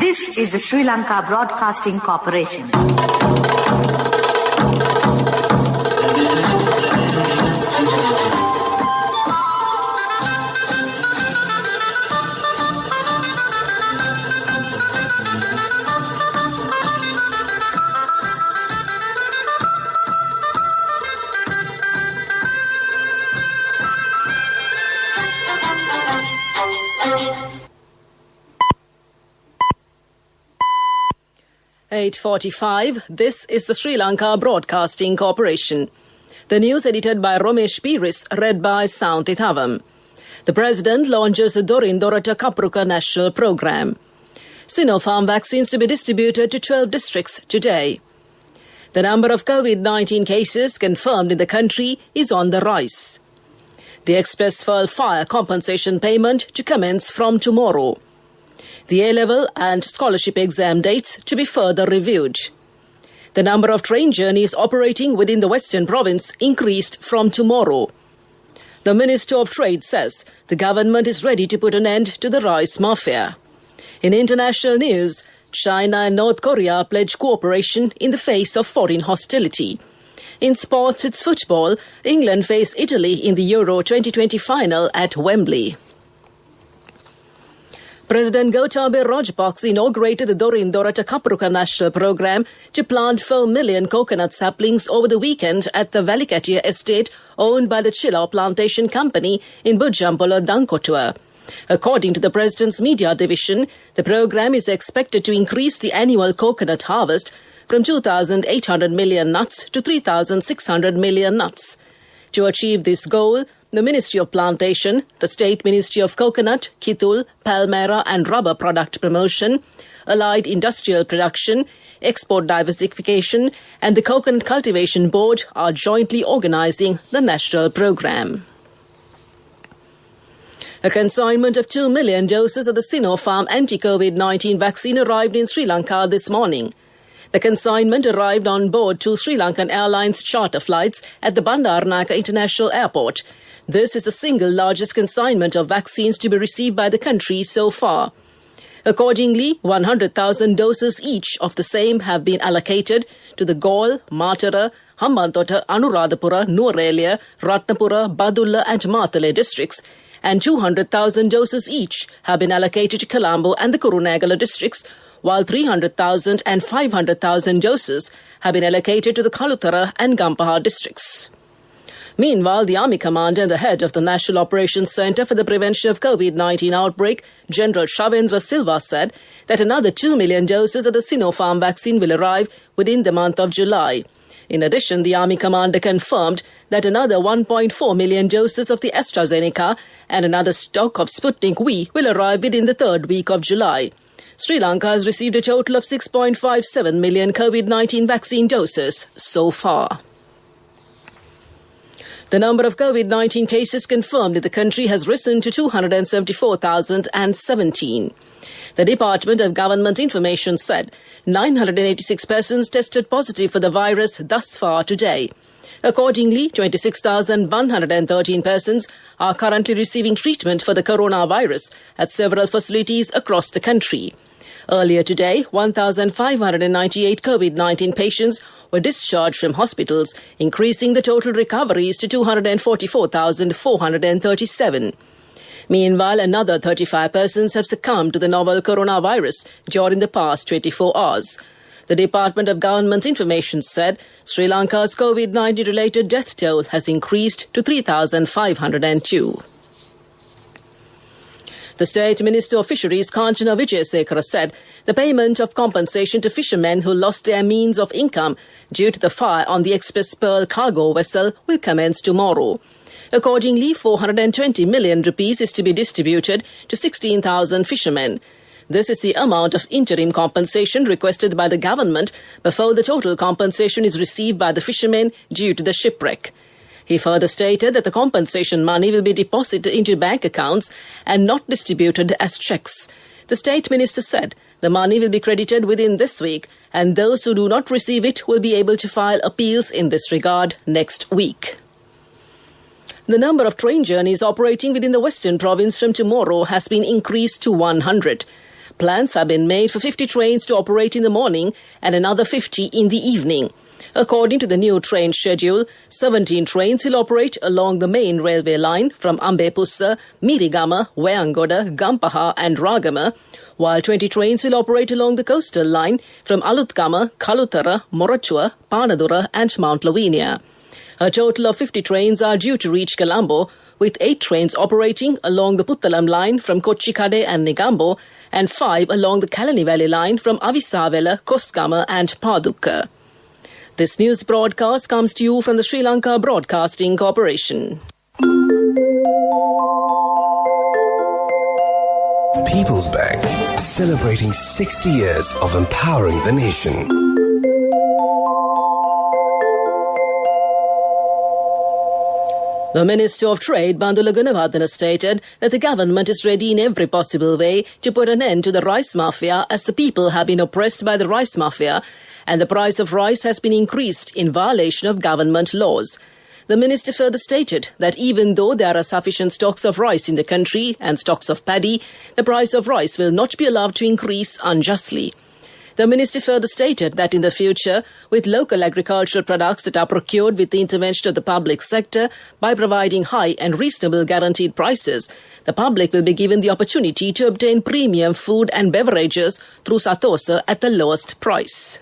This is the Sri Lanka Broadcasting Corporation. (8:45). This is the Sri Lanka Broadcasting Corporation. The news edited by Romesh Piris, read by Saunthi Thavam. The President launches the Dorindorata Kapruka National Programme. Sinopharm vaccines to be distributed to 12 districts today. The number of COVID-19 cases confirmed in the country is on the rise. The Express Fuel fire compensation payment to commence from tomorrow. The A-level and scholarship exam dates to be further reviewed. The number of train journeys operating within the Western Province increased from tomorrow. The Minister of Trade says the government is ready to put an end to the rice mafia. In international news, China and North Korea pledge cooperation in the face of foreign hostility. In sports, it's football. England face Italy in the Euro 2020 final at Wembley. President Gotabaya Rajapaksa inaugurated the Dorindorata Kapruka National Programme to plant 4 million coconut saplings over the weekend at the Valikatia estate owned by the Chilla Plantation Company in Bujampola, Dankotua. According to the President's media division, the programme is expected to increase the annual coconut harvest from 2,800 million nuts to 3,600 million nuts. To achieve this goal, the Ministry of Plantation, the State Ministry of Coconut, Kitul, Palmyra and Rubber Product Promotion, Allied Industrial Production, Export Diversification and the Coconut Cultivation Board are jointly organising the national programme. A consignment of 2 million doses of the Sinopharm anti-COVID-19 vaccine arrived in Sri Lanka this morning. The consignment arrived on board 2 Sri Lankan Airlines charter flights at the Bandaranaike International Airport. This is the single largest consignment of vaccines to be received by the country so far. Accordingly, 100,000 doses each of the same have been allocated to the Galle, Matara, Hambantota, Anuradhapura, Nuwara, Ratnapura, Badulla and Matale districts, and 200,000 doses each have been allocated to Colombo and the Kurunegala districts, while 300,000 and 500,000 doses have been allocated to the Kalutara and Gampaha districts. Meanwhile, the Army Commander and the head of the National Operations Centre for the Prevention of COVID-19 Outbreak, General Shavendra Silva, said that another 2 million doses of the Sinopharm vaccine will arrive within the month of July. In addition, the Army Commander confirmed that another 1.4 million doses of the AstraZeneca and another stock of Sputnik V will arrive within the third week of July. Sri Lanka has received a total of 6.57 million COVID-19 vaccine doses so far. The number of COVID-19 cases confirmed in the country has risen to 274,017. The Department of Government Information said 986 persons tested positive for the virus thus far today. Accordingly, 26,113 persons are currently receiving treatment for the coronavirus at several facilities across the country. Earlier today, 1,598 COVID-19 patients were discharged from hospitals, increasing the total recoveries to 244,437. Meanwhile, another 35 persons have succumbed to the novel coronavirus during the past 24 hours. The Department of Government Information said Sri Lanka's COVID-19-related death toll has increased to 3,502. The State Minister of Fisheries, Kanchana Wijesekara, said the payment of compensation to fishermen who lost their means of income due to the fire on the Express Pearl cargo vessel will commence tomorrow. Accordingly, 420 million rupees is to be distributed to 16,000 fishermen. This is the amount of interim compensation requested by the government before the total compensation is received by the fishermen due to the shipwreck. He further stated that the compensation money will be deposited into bank accounts and not distributed as cheques. The State Minister said the money will be credited within this week and those who do not receive it will be able to file appeals in this regard next week. The number of train journeys operating within the Western Province from tomorrow has been increased to 100. Plans have been made for 50 trains to operate in the morning and another 50 in the evening. According to the new train schedule, 17 trains will operate along the main railway line from Ambepussa, Mirigama, Wayangoda, Gampaha and Ragama, while 20 trains will operate along the coastal line from Aluthgama, Kalutara, Morachua, Panadura and Mount Lavinia. A total of 50 trains are due to reach Colombo, with 8 trains operating along the Puttalam line from Kochikade and Negombo and 5 along the Kalani Valley line from Avisavela, Koskama and Padukka. This news broadcast comes to you from the Sri Lanka Broadcasting Corporation. People's Bank, celebrating 60 years of empowering the nation. The Minister of Trade, Bandula Gunawardena, stated that the government is ready in every possible way to put an end to the rice mafia, as the people have been oppressed by the rice mafia and the price of rice has been increased in violation of government laws. The minister further stated that even though there are sufficient stocks of rice in the country and stocks of paddy, the price of rice will not be allowed to increase unjustly. The minister further stated that in the future, with local agricultural products that are procured with the intervention of the public sector by providing high and reasonable guaranteed prices, the public will be given the opportunity to obtain premium food and beverages through Satosa at the lowest price.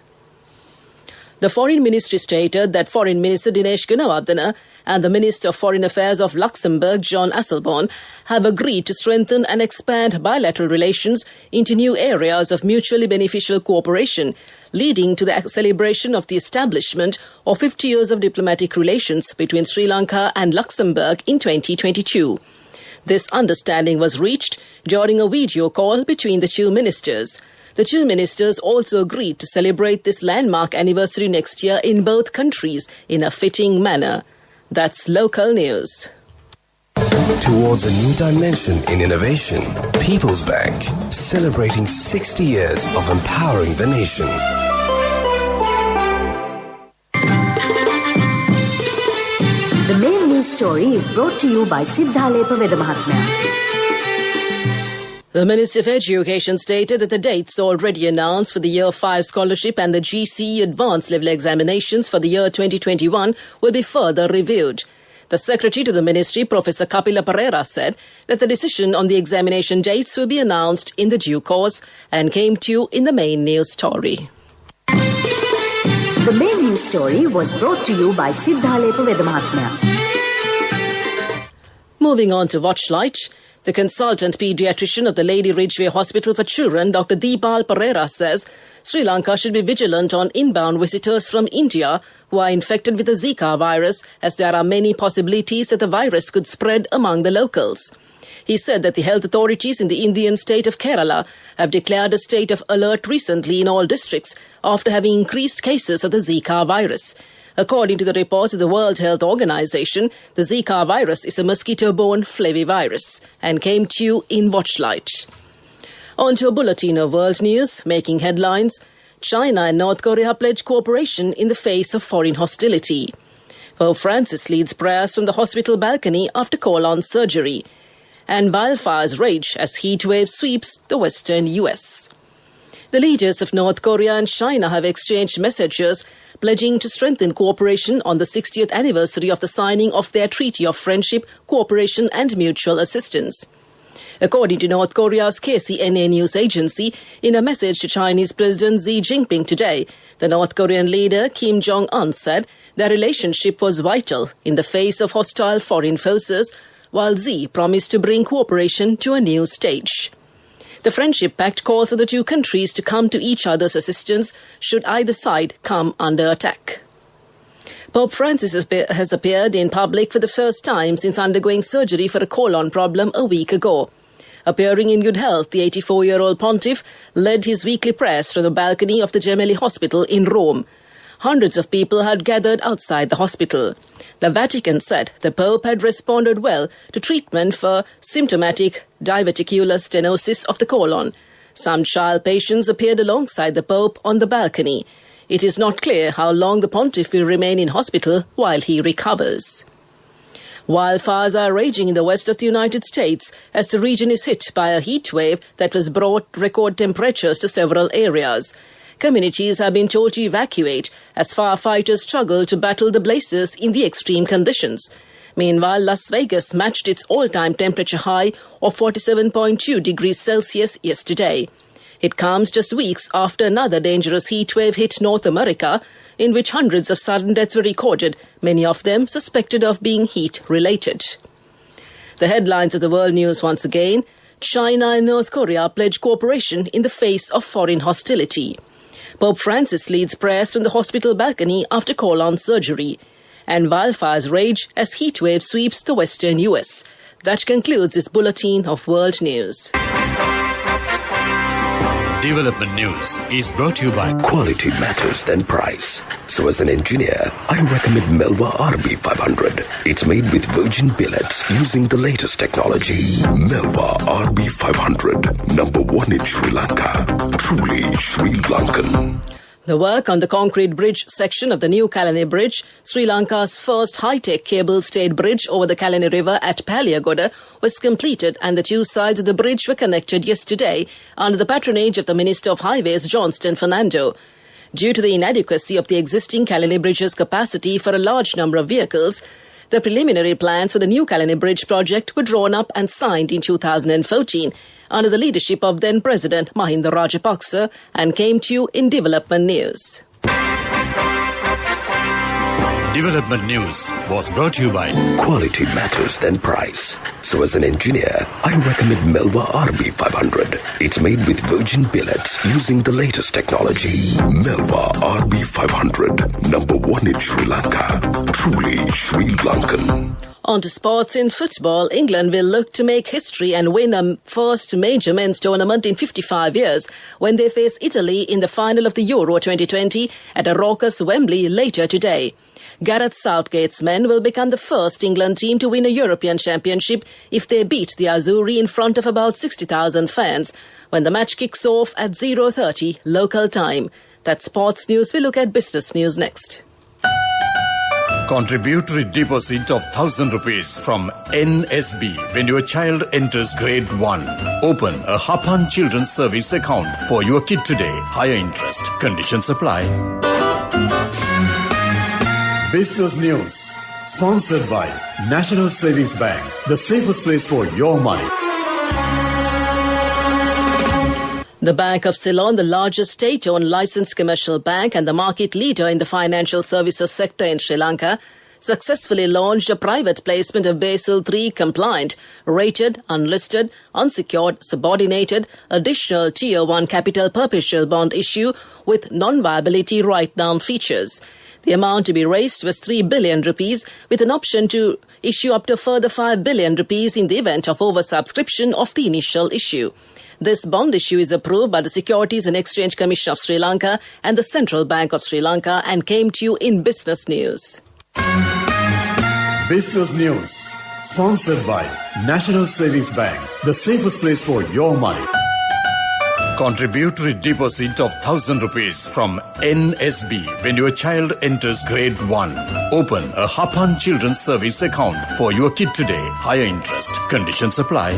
The Foreign Ministry stated that Foreign Minister Dinesh Gunawardena and the Minister of Foreign Affairs of Luxembourg, John Asselborn, have agreed to strengthen and expand bilateral relations into new areas of mutually beneficial cooperation, leading to the celebration of the establishment of 50 years of diplomatic relations between Sri Lanka and Luxembourg in 2022. This understanding was reached during a video call between the two ministers. The two ministers also agreed to celebrate this landmark anniversary next year in both countries in a fitting manner. That's local news. Towards a new dimension in innovation, People's Bank, celebrating 60 years of empowering the nation. The main news story is brought to you by Siddhalepa Vedamahatmya. The Ministry of Education stated that the dates already announced for the Year 5 scholarship and the GCE advanced level examinations for the year 2021 will be further reviewed. The Secretary to the Ministry, Professor Kapila Pereira, said that the decision on the examination dates will be announced in the due course and came to you in the main news story. The main news story was brought to you by Siddhalepa Vedamahatmya. Moving on to Watchlight. The consultant paediatrician of the Lady Ridgeway Hospital for Children, Dr. Deepal Pereira, says Sri Lanka should be vigilant on inbound visitors from India who are infected with the Zika virus, as there are many possibilities that the virus could spread among the locals. He said that the health authorities in the Indian state of Kerala have declared a state of alert recently in all districts after having increased cases of the Zika virus. According to the reports of the World Health Organization, the Zika virus is a mosquito-borne flavivirus and came to you in Watchlight. On to a bulletin of world news, making headlines. China and North Korea pledge cooperation in the face of foreign hostility. Pope Francis leads prayers from the hospital balcony after colon surgery. And wildfires rage as heat wave sweeps the western US. The leaders of North Korea and China have exchanged messages pledging to strengthen cooperation on the 60th anniversary of the signing of their Treaty of Friendship, Cooperation and Mutual Assistance. According to North Korea's KCNA news agency, in a message to Chinese President Xi Jinping today, the North Korean leader Kim Jong-un said their relationship was vital in the face of hostile foreign forces, while Xi promised to bring cooperation to a new stage. The Friendship Pact calls on the two countries to come to each other's assistance should either side come under attack. Pope Francis has appeared in public for the first time since undergoing surgery for a colon problem a week ago. Appearing in good health, the 84-year-old pontiff led his weekly prayers from the balcony of the Gemelli Hospital in Rome. Hundreds of people had gathered outside the hospital. The Vatican said the Pope had responded well to treatment for symptomatic diverticular stenosis of the colon. Some child patients appeared alongside the Pope on the balcony. It is not clear how long the pontiff will remain in hospital while he recovers. Wildfires are raging in the west of the United States as the region is hit by a heat wave that has brought record temperatures to several areas. Communities have been told to evacuate as firefighters struggle to battle the blazes in the extreme conditions. Meanwhile, Las Vegas matched its all-time temperature high of 47.2 degrees Celsius yesterday. It comes just weeks after another dangerous heat wave hit North America, in which hundreds of sudden deaths were recorded, many of them suspected of being heat-related. The headlines of the world news once again: China and North Korea pledge cooperation in the face of foreign hostility. Pope Francis leads prayers from the hospital balcony after colon surgery. And wildfires rage as heat wave sweeps the western US. That concludes this bulletin of world news. Development News is brought to you by Quality matters than price. So as an engineer, I recommend Melva RB500. It's made with virgin billets using the latest technology. Melva RB500, number one in Sri Lanka. Truly Sri Lankan. The work on the concrete bridge section of the new Kalani Bridge, Sri Lanka's first high-tech cable-stayed bridge over the Kalani River at Paliagoda, was completed and the two sides of the bridge were connected yesterday under the patronage of the Minister of Highways, Johnston Fernando. Due to the inadequacy of the existing Kalani Bridge's capacity for a large number of vehicles, the preliminary plans for the new Kalani Bridge project were drawn up and signed in 2014 under the leadership of then-President Mahinda Rajapaksa and came to you in Development News. Development News was brought to you by Quality matters than price. So as an engineer, I recommend Melva RB500. It's made with virgin billets using the latest technology. Melva RB500, number one in Sri Lanka. Truly Sri Lankan. On to sports. In football, England will look to make history and win a first major men's tournament in 55 years when they face Italy in the final of the Euro 2020 at a raucous Wembley later today. Gareth Southgate's men will become the first England team to win a European Championship if they beat the Azzurri in front of about 60,000 fans when the match kicks off at 0:30 local time. That's sports news. We look at business news next. Contributory deposit of 1,000 rupees from NSB when your child enters grade 1. Open a Hapan Children's Service account for your kid today. Higher interest. Conditions apply. Business News. Sponsored by National Savings Bank. The safest place for your money. The Bank of Ceylon, the largest state-owned licensed commercial bank and the market leader in the financial services sector in Sri Lanka, successfully launched a private placement of Basel III compliant, rated, unlisted, unsecured, subordinated, additional Tier 1 capital perpetual bond issue with non-viability write-down features. The amount to be raised was 3 billion rupees with an option to issue up to further 5 billion rupees in the event of oversubscription of the initial issue. This bond issue is approved by the Securities and Exchange Commission of Sri Lanka and the Central Bank of Sri Lanka and came to you in Business News. Business News. Sponsored by National Savings Bank. The safest place for your money. Contributory deposit of 1,000 rupees from NSB when your child enters grade 1. Open a Hapan Children's Service account for your kid today. Higher interest. Conditions apply.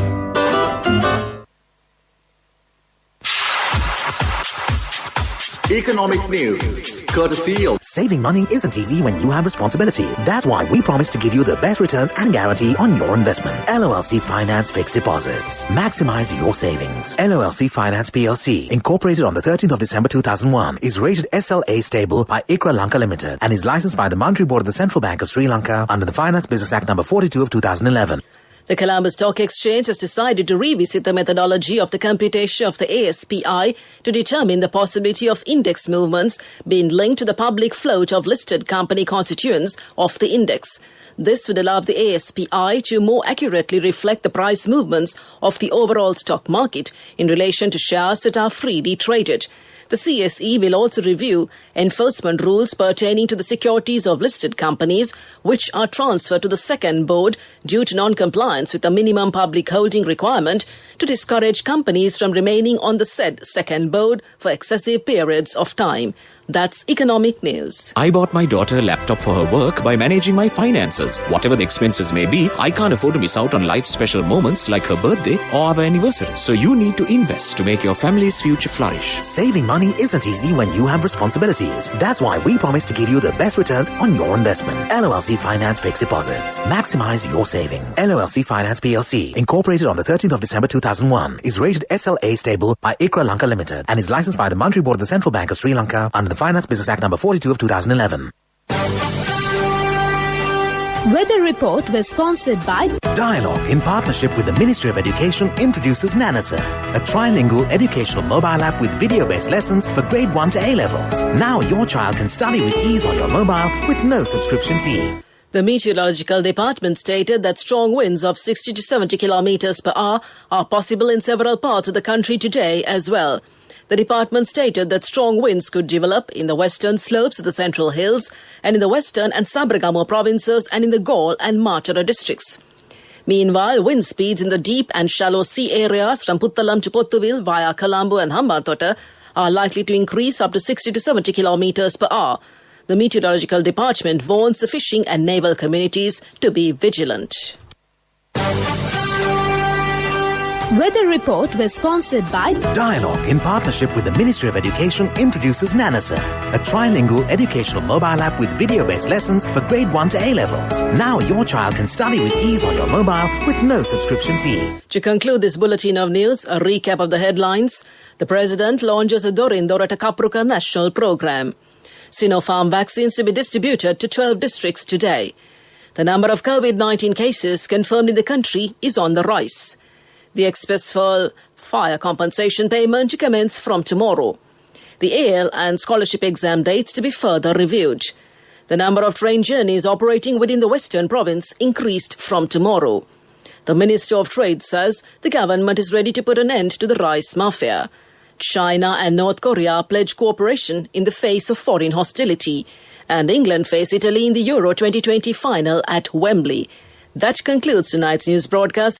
Economic news, courtesy of Saving money isn't easy when you have responsibility. That's why we promise to give you the best returns and guarantee on your investment. LOLC Finance Fixed Deposits. Maximize your savings. LOLC Finance PLC, incorporated on the 13th of December 2001, is rated SLA stable by ICRA Lanka Limited and is licensed by the Monetary Board of the Central Bank of Sri Lanka under the Finance Business Act number 42 of 2011. The Colombo Stock Exchange has decided to revisit the methodology of the computation of the ASPI to determine the possibility of index movements being linked to the public float of listed company constituents of the index. This would allow the ASPI to more accurately reflect the price movements of the overall stock market in relation to shares that are freely traded. The CSE will also review enforcement rules pertaining to the securities of listed companies which are transferred to the second board due to non-compliance with the minimum public holding requirement to discourage companies from remaining on the said second board for excessive periods of time. That's economic news. I bought my daughter a laptop for her work by managing my finances. Whatever the expenses may be, I can't afford to miss out on life's special moments like her birthday or our anniversary. So you need to invest to make your family's future flourish. Saving money isn't easy when you have responsibilities. That's why we promise to give you the best returns on your investment. LOLC Finance Fixed Deposits. Maximize your savings. LOLC Finance PLC, incorporated on the 13th of December 2001, is rated SLA stable by ICRA Lanka Limited and is licensed by the Monetary Board of the Central Bank of Sri Lanka under the Finance Business Act number 42 of 2011. Weather report was sponsored by Dialogue, in partnership with the Ministry of Education, introduces Nanasa, a trilingual educational mobile app with video-based lessons for grade 1 to A-levels. Now your child can study with ease on your mobile with no subscription fee. The Meteorological Department stated that strong winds of 60 to 70 kilometers per hour are possible in several parts of the country today as well. The department stated that strong winds could develop in the western slopes of the Central Hills and in the western and Sabaragamuwa provinces and in the Galle and Matara districts. Meanwhile, wind speeds in the deep and shallow sea areas from Puttalam to Pottuvil via Colombo and Hambantota are likely to increase up to 60 to 70 kilometers per hour. The Meteorological Department warns the fishing and naval communities to be vigilant. Weather report was sponsored by Dialogue, in partnership with the Ministry of Education, introduces Nanasa, a trilingual educational mobile app with video-based lessons for grade 1 to A-levels. Now your child can study with ease on your mobile with no subscription fee. To conclude this bulletin of news, a recap of the headlines. The President launches a Dorin Dorata Kapruka national program. Sinopharm vaccines to be distributed to 12 districts today. The number of COVID-19 cases confirmed in the country is on the rise. The express fire compensation payment to commence from tomorrow. The AL and scholarship exam dates to be further reviewed. The number of train journeys operating within the Western Province increased from tomorrow. The Minister of Trade says the government is ready to put an end to the rice mafia. China and North Korea pledge cooperation in the face of foreign hostility. And England face Italy in the Euro 2020 final at Wembley. That concludes tonight's news broadcast.